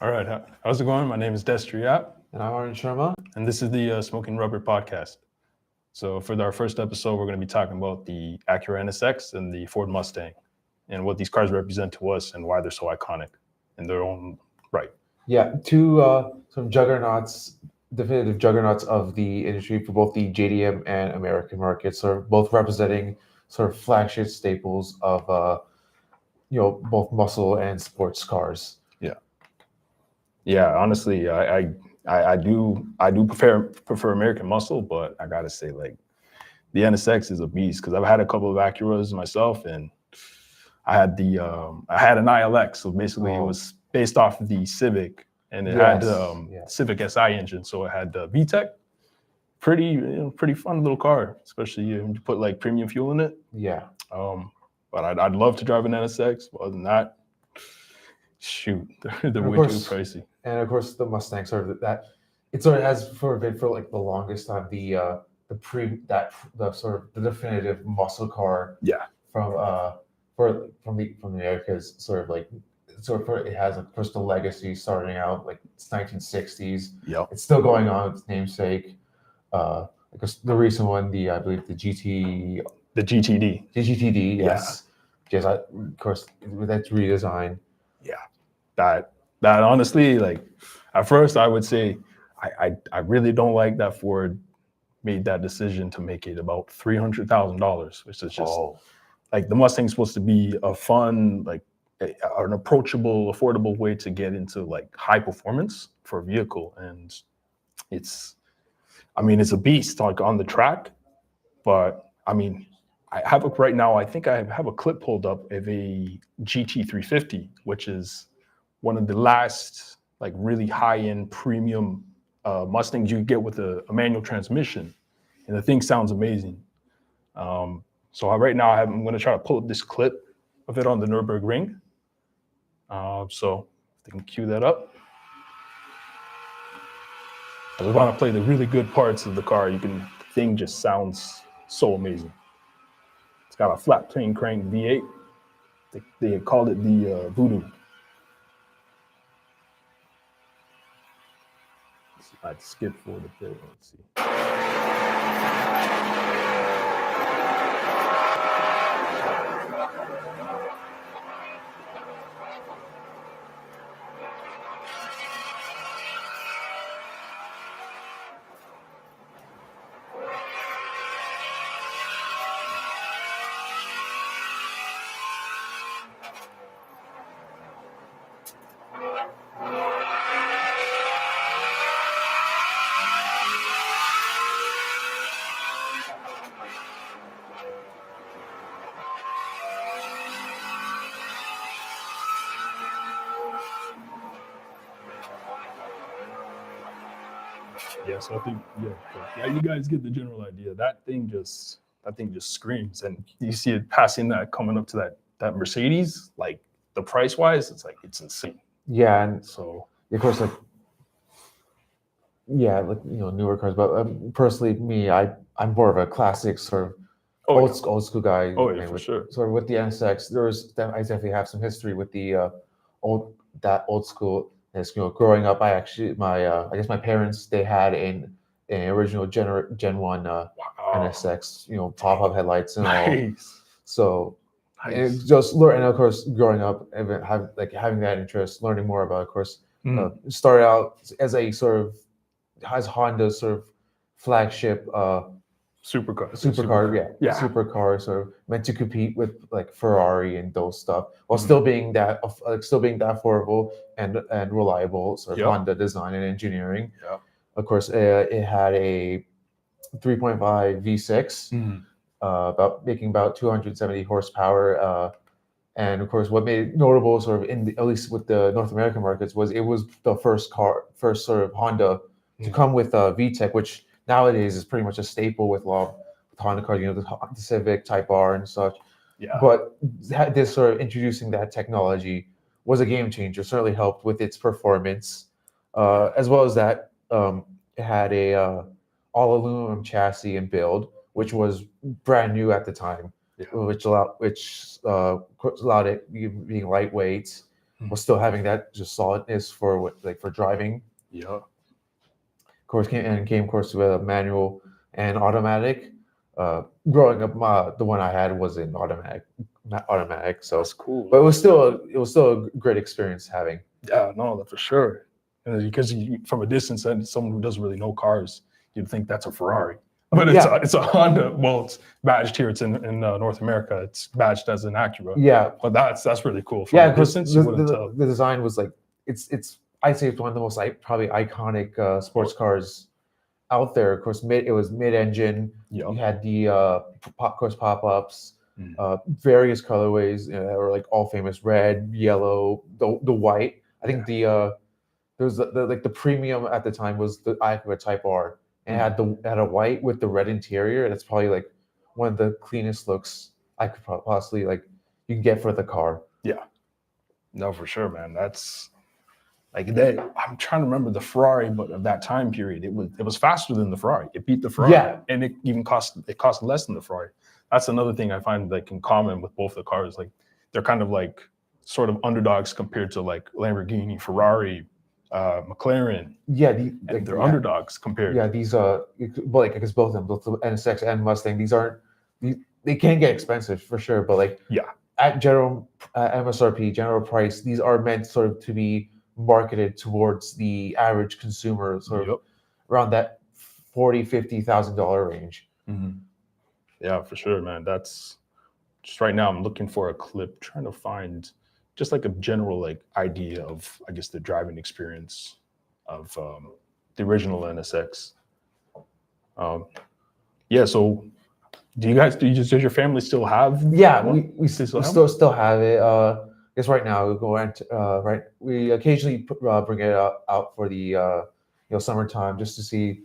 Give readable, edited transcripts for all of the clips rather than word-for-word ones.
All right, how's it going? My name is Destriat, And I'm Arun Sharma. and this is the Smoking Rubber podcast. So, for our first episode, we're going to be talking about the Acura NSX and the Ford Mustang, and what these cars represent to us and why they're so iconic in their own right. Yeah, two sort of juggernauts, definitive juggernauts of the industry for both the JDM and American markets, sort of both representing sort of flagship staples of both muscle and sports cars. Yeah. Honestly, I do prefer American muscle, but I gotta say, like, the NSX is a beast because I've had a couple of Acuras myself, and I had an ILX, so basically it was based off of the Civic, and it had Civic SI engine, so it had VTEC. Pretty fun little car, especially when you put like premium fuel in it. Yeah. But I'd love to drive an NSX. Other than that, shoot, they're way too pricey. And of course, the Mustang it sort of has been for like the longest time the sort of the definitive muscle car. Yeah. From the Americas, it has of course the legacy starting out like it's 1960s. Yep. It's still going on with its namesake. Because the recent one, I believe the GTD. The GTD, yes. Yeah. Yes, of course, with that redesign. Yeah. That honestly, like, at first I would say I really don't like that Ford made that decision to make it about $300,000, which is just like the Mustang's supposed to be a fun, like an approachable, affordable way to get into like high performance for a vehicle. And it's a beast like on the track, but right now, I think I have a clip pulled up of a GT350, which is one of the last like really high-end premium Mustangs you get with a manual transmission, and the thing sounds amazing. So right now I'm going to try to pull up this clip of it on the Nürburgring. So if they can cue that up. I just want to play the really good parts of the car. The thing just sounds so amazing. It's got a flat plane crank V8. They called it the Voodoo. I'd skip forward a bit. Let's see. Yeah, so I think you guys get the general idea. That thing just screams, and you see it passing that coming up to that Mercedes. Like the price wise, it's insane. Yeah, and so of course, newer cars. But personally, I'm more of a classic sort of old school guy. Oh yeah, for sure. Sort of with the NSX, I definitely have some history with the old school. Growing up, I guess my parents, they had an original Gen 1 NSX, pop-up headlights and all. So nice. And of course, growing up, having that interest, learning more about, of course, started out as Honda's sort of flagship supercar, sort of meant to compete with like Ferrari and those stuff, while still being that affordable and reliable sort of Honda design and engineering. Yeah. Of course, it had a 3.5 V6, making about 270 horsepower. And of course, what made it notable, sort of at least with the North American markets, was it was the first sort of Honda to come with VTEC, which nowadays is pretty much a staple with Honda cars, the Civic Type R and such. Yeah. But this sort of introducing that technology was a game changer. Certainly helped with its performance, as well as that it had a all aluminum chassis and build, which was brand new at the time, which allowed it being lightweight, was still having that just solidness for for driving. Yeah. Of course, came of course with a manual and automatic. Growing up, the one I had was in automatic. So, That's cool. but it was still a great experience having. Yeah, no, that for sure. And because from a distance, and someone who doesn't really know cars, you'd think that's a Ferrari, but Yeah. it's a Honda. Well, it's badged here. It's in North America. It's badged as an Acura. Yeah, But that's really cool. From yeah. a Because distance, you wouldn't tell. the design was like it's I'd say it's one of the most probably iconic sports cars out there. Of course, it was mid-engine. Yep. You had the of course pop-ups, Mm. various colorways, or like all famous red, yellow, the white. I think there was the premium at the time was the Acura Type R, and had a white with the red interior. That's probably like one of the cleanest looks I could possibly like you can get for the car. Yeah. No, for sure, man. That's like that. I'm trying to remember the Ferrari, but of that time period, it was faster than the Ferrari. It beat the Ferrari, Yeah. and it even cost less than the Ferrari. That's another thing I find like in common with both the cars. Like they're kind of like sort of underdogs compared to like Lamborghini, Ferrari, McLaren. Yeah, They're underdogs compared. Yeah, these like because both of them, both the NSX and Mustang, they can get expensive for sure, but like Yeah. at general MSRP, general price, these are meant sort of to be marketed towards the average consumer, sort of around that $40,000-$50,000 range. Mm-hmm. Yeah, for sure, man. That's just right now. I'm looking for a clip, trying to find just like a general like idea of, I guess, the driving experience of the original NSX. Yeah. So, does your family still have? Yeah, one? we still have it. I guess right now we go right. We occasionally bring it out for the summertime just to see,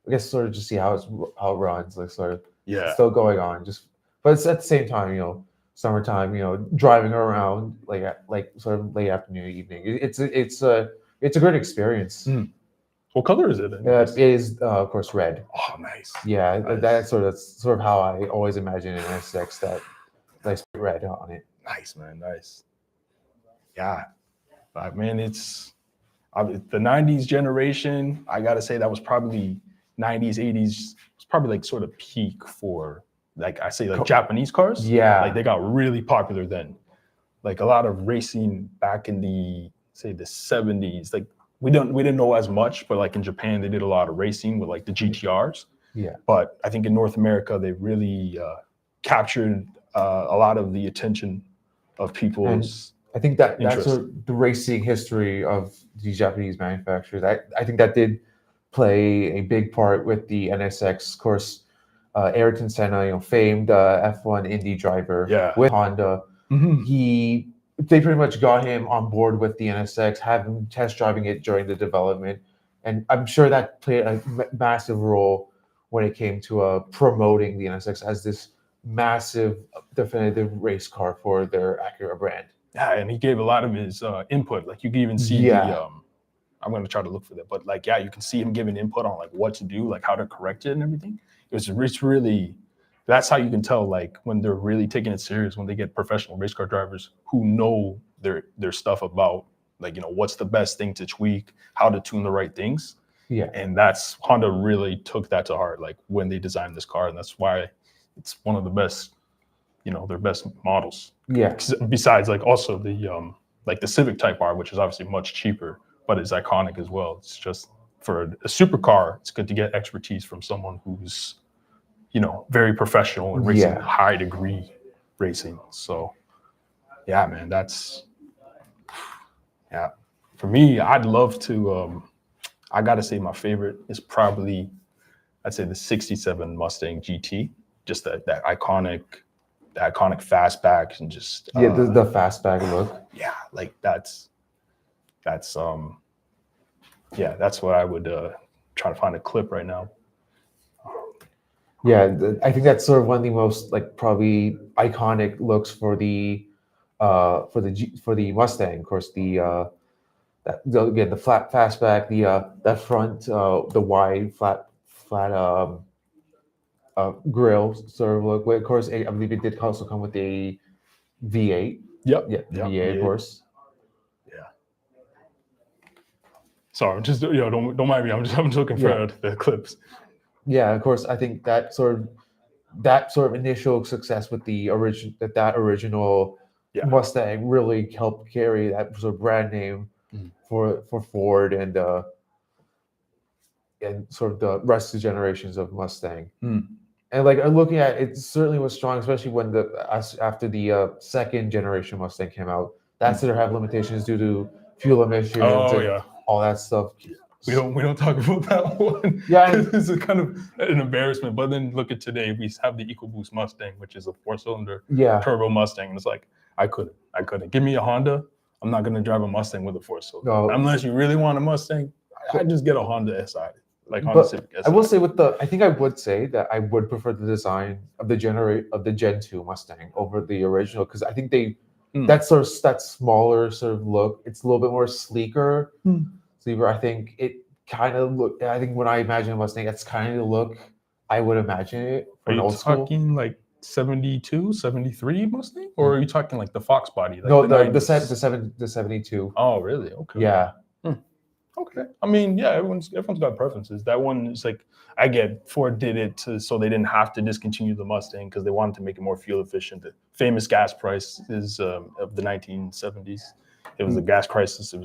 I guess sort of just see how it runs, like sort of Yeah. still going on. But it's at the same time, summertime, driving around like sort of late afternoon, evening. It's a great experience. What color is it? It is of course red. Oh, nice. Yeah, Nice. that's sort of how I always imagine an NSX, that nice red on it. Nice, man. Nice. Yeah, man, it's the '90s generation. I gotta say that was probably '90s, '80s. It's probably like sort of peak for like I say like Japanese cars. Yeah, like they got really popular then. Like a lot of racing back in the '70s. Like we didn't know as much, but like in Japan they did a lot of racing with like the GTRs. Yeah. But I think in North America they really captured a lot of the attention of people's. I think that's sort of the racing history of these Japanese manufacturers. I think that did play a big part with the NSX. Of course, Ayrton Senna, famed F1 Indy driver with Honda. Mm-hmm. They pretty much got him on board with the NSX, have him test driving it during the development, and I'm sure that played a massive role when it came to promoting the NSX as this massive, definitive race car for their Acura brand. Yeah, and he gave a lot of his input. Like you can even see the. I'm going to try to look for that, but like you can see him giving input on like what to do, like how to correct it and everything. It's really. That's how you can tell like when they're really taking it serious, when they get professional race car drivers who know their stuff about like what's the best thing to tweak, how to tune the right things. Yeah, and that's Honda really took that to heart, like when they designed this car, and that's why it's one of the best. Their best models. Yeah. Besides, like also the like the Civic Type R, which is obviously much cheaper, but it's iconic as well. It's just for a supercar, it's good to get expertise from someone who's, very professional and racing high degree racing. So, yeah, man, for me, I'd love to. I gotta say, my favorite is probably, I'd say the '67 Mustang GT. Just that iconic. The iconic fastback and just the fastback look. Yeah, like that's what I would try to find a clip right now. Yeah, I think that's sort of one of the most like probably iconic looks for the Mustang. Of course, the flat fastback, that front, the wide flat grill sort of look. Of course, I believe it did also come with a V8. Yep. Yeah, V8, of course. Sorry, just don't mind me. I'm just looking for the clips. Yeah, of course. I think that sort of initial success with the original Yeah. Mustang really helped carry that sort of brand name for Ford and sort of the rest of the generations of Mustang. And like looking at it, certainly was strong, especially when after the second generation Mustang came out. That started to have limitations due to fuel emissions and all that stuff. We don't talk about that one. Yeah, it's a kind of an embarrassment. But then look at today, we have the EcoBoost Mustang, which is a 4-cylinder turbo Mustang, and it's like I couldn't. Give me a Honda. I'm not gonna drive a Mustang with a 4-cylinder unless you really want a Mustang. I just get a Honda SI. Like Honda Civic SI. I will say I think I would say that I would prefer the design of the Gen 2 Mustang over the original, because I think that smaller sort of look, it's a little bit more sleeker. I think it kind of I think when I imagine a Mustang, that's kind of the look I would imagine it for an old school. Are you talking like 72, 73 Mustang, or are you talking like the Fox body? Like no, the 72. Oh, really? Okay. Yeah. Okay. I mean, yeah, everyone's got preferences. That one is like, I get Ford did it so they didn't have to discontinue the Mustang because they wanted to make it more fuel efficient. The famous gas prices of the 1970s. It was the gas crisis. It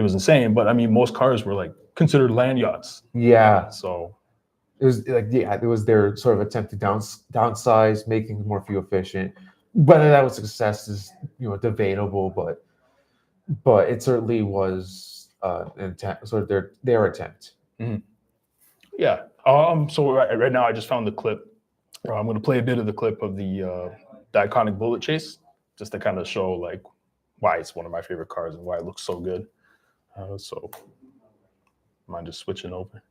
was insane. But I mean, most cars were like considered land yachts. Yeah. So it was like, it was their sort of attempt to downsize, make things more fuel efficient. Whether that was a success is debatable, but it certainly was an attempt, sort of their attempt. Yeah. So right now I just found the clip. I'm going to play a bit of the clip of the iconic Bullet Chase, just to kind of show like why it's one of my favorite cars and why it looks so good. So mind just switching over.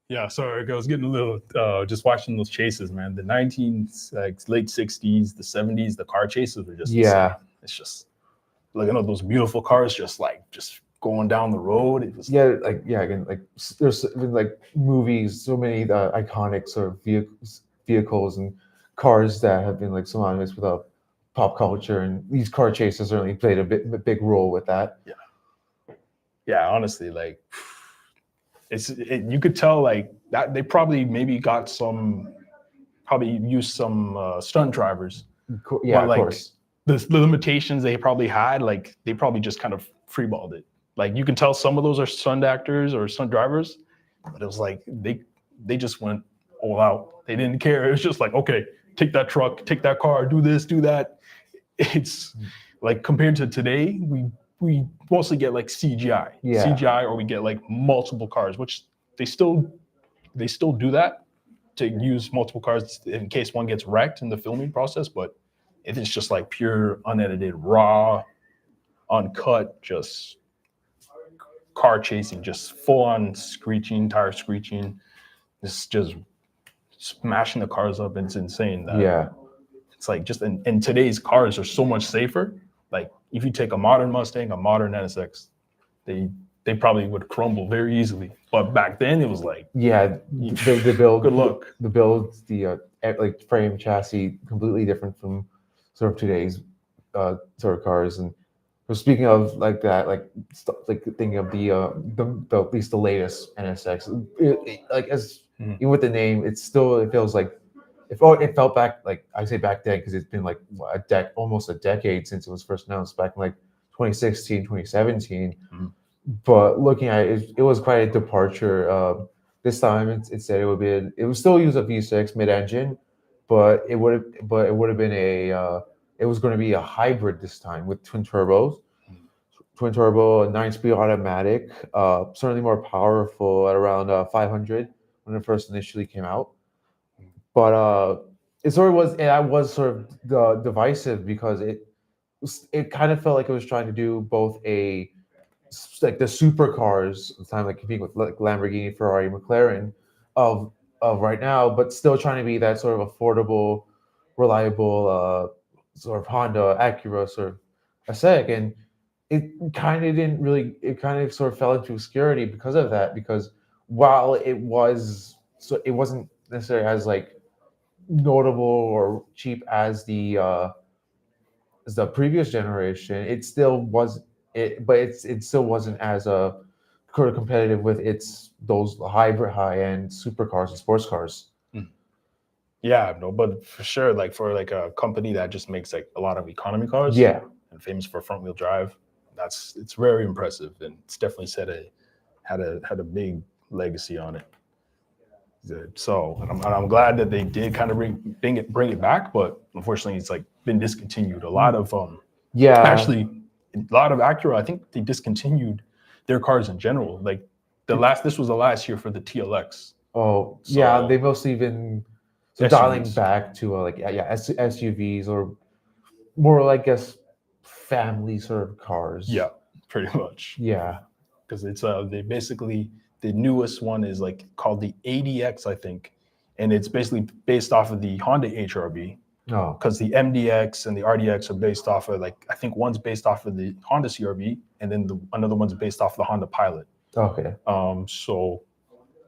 Yeah, sorry, I was getting a little just watching those chases, man. The late 60s, the 70s, the car chases were just insane. It's just looking at those beautiful cars just going down the road. It was again, like there's been like movies, so many iconic sort of vehicles and cars that have been like synonymous with pop culture, and these car chases certainly played a big role with that. Yeah, honestly, like you could tell like that they probably maybe got probably used some stunt drivers. Yeah, But of like course. the limitations they probably had, like they probably just kind of freeballed it. Like you can tell some of those are stunt actors or stunt drivers, but it was like they just went all out. They didn't care. It was just like, okay, take that truck, take that car, do this, do that. It's like compared to today, we mostly get like CGI, Yeah. CGI, or we get like multiple cars, which they still do that to use multiple cars in case one gets wrecked in the filming process. But if it's just like pure unedited, raw, uncut, just car chasing, just full on screeching, tire screeching, it's just smashing the cars up. It's insane that Yeah. it's like just and today's cars are so much safer. Like if you take a modern Mustang, a modern NSX, they probably would crumble very easily. But back then it was like, Yeah, the build, good luck. the builds, the like frame chassis, completely different from sort of today's sort of cars. And so speaking of like that, like thinking of the at least the latest NSX, like as Mhm. even with the name, it feels like it felt back, like I say back then because it's been like almost a decade since it was first announced back in like 2016, 2017. Mhm. But looking at it, it was quite a departure. This time it said it would still use a V6 mid-engine, but it would have been it was going to be a hybrid this time with twin turbo, 9-speed automatic, certainly more powerful at around 500 when it first initially came out. But it was sort of divisive because it kind of felt like it was trying to do both like the supercars at the time, like competing with like Lamborghini, Ferrari, McLaren of right now, but still trying to be that sort of affordable, reliable sort of Honda, Acura sort of aesthetic. And it kind of sort of fell into obscurity because of that. Because while it wasn't necessarily as like notable or cheap as the previous generation, it still was it, but it still wasn't as sort of competitive with those hybrid high end supercars and sports cars. Yeah, no, but for sure, like for like a company that just makes like a lot of economy cars, Yeah, and famous for front wheel drive, it's very impressive, and it's definitely had a big legacy on it. So and I'm glad that they did kind of bring it back, but unfortunately, it's like been discontinued. A lot of yeah. actually a lot of Acura, I think they discontinued their cars in general. Like this was the last year for the TLX. Oh, yeah. So They've mostly been dialing SUVs. back to SUVs or more like guess family sort of cars. Yeah, pretty much. Yeah. Because it's they basically the newest one is like called the ADX, I think, and it's basically based off of the Honda HRV. Oh. Because the MDX and the RDX are based off of like I think one's based off of the Honda CRV, and then another one's based off of the Honda Pilot. Okay. So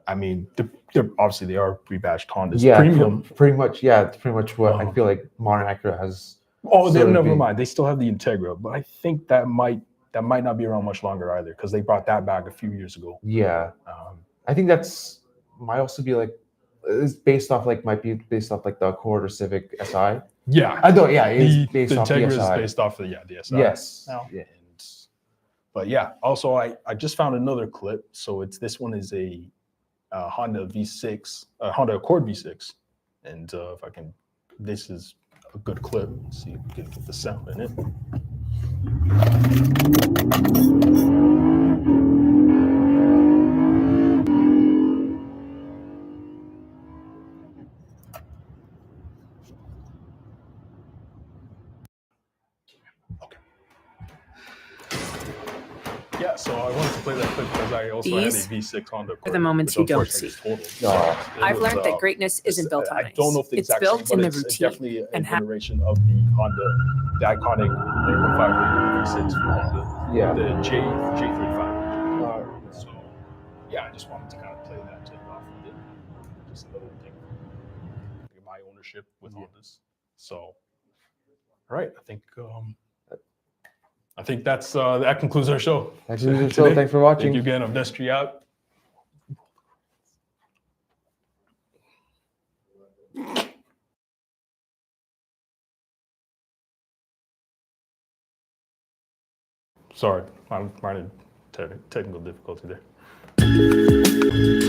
I mean, they're obviously they are rebadged Hondas. Yeah. Premium. Pretty much. Yeah. It's pretty much what I feel like modern Acura has. Oh, sort of never been- mind. They still have the Integra, but I think that might not be around much longer either because they brought that back a few years ago. Yeah. I think might also be like it's might be based off like the Accord or Civic SI. Yeah, I know. Yeah, it's the based off the Integra is SI. based off of the SI. Yes. Now. Yeah. But yeah, also I just found another clip. So this one is a Honda V6, Honda Accord V6, and if I can, this is a good clip. Let's see if we can get the sound in it. Yeah, so I wanted to play that clip because I also had a These V6 Honda Accord. are the moments which you don't unfortunately see. just totaled. I've learned that greatness isn't built on I don't know if the it's exact built same, in but the it's routine. definitely an and iteration of the Honda, the iconic 3.5 V6 from Honda, Yeah. the J35. So yeah, I just wanted to kind of play that to off with it. Just another thing, my ownership with Hondas. So all right, I think that concludes our show. That concludes our show. Thanks for watching. Thank you again. I'm Destry out. Sorry, I'm finding technical difficulty there.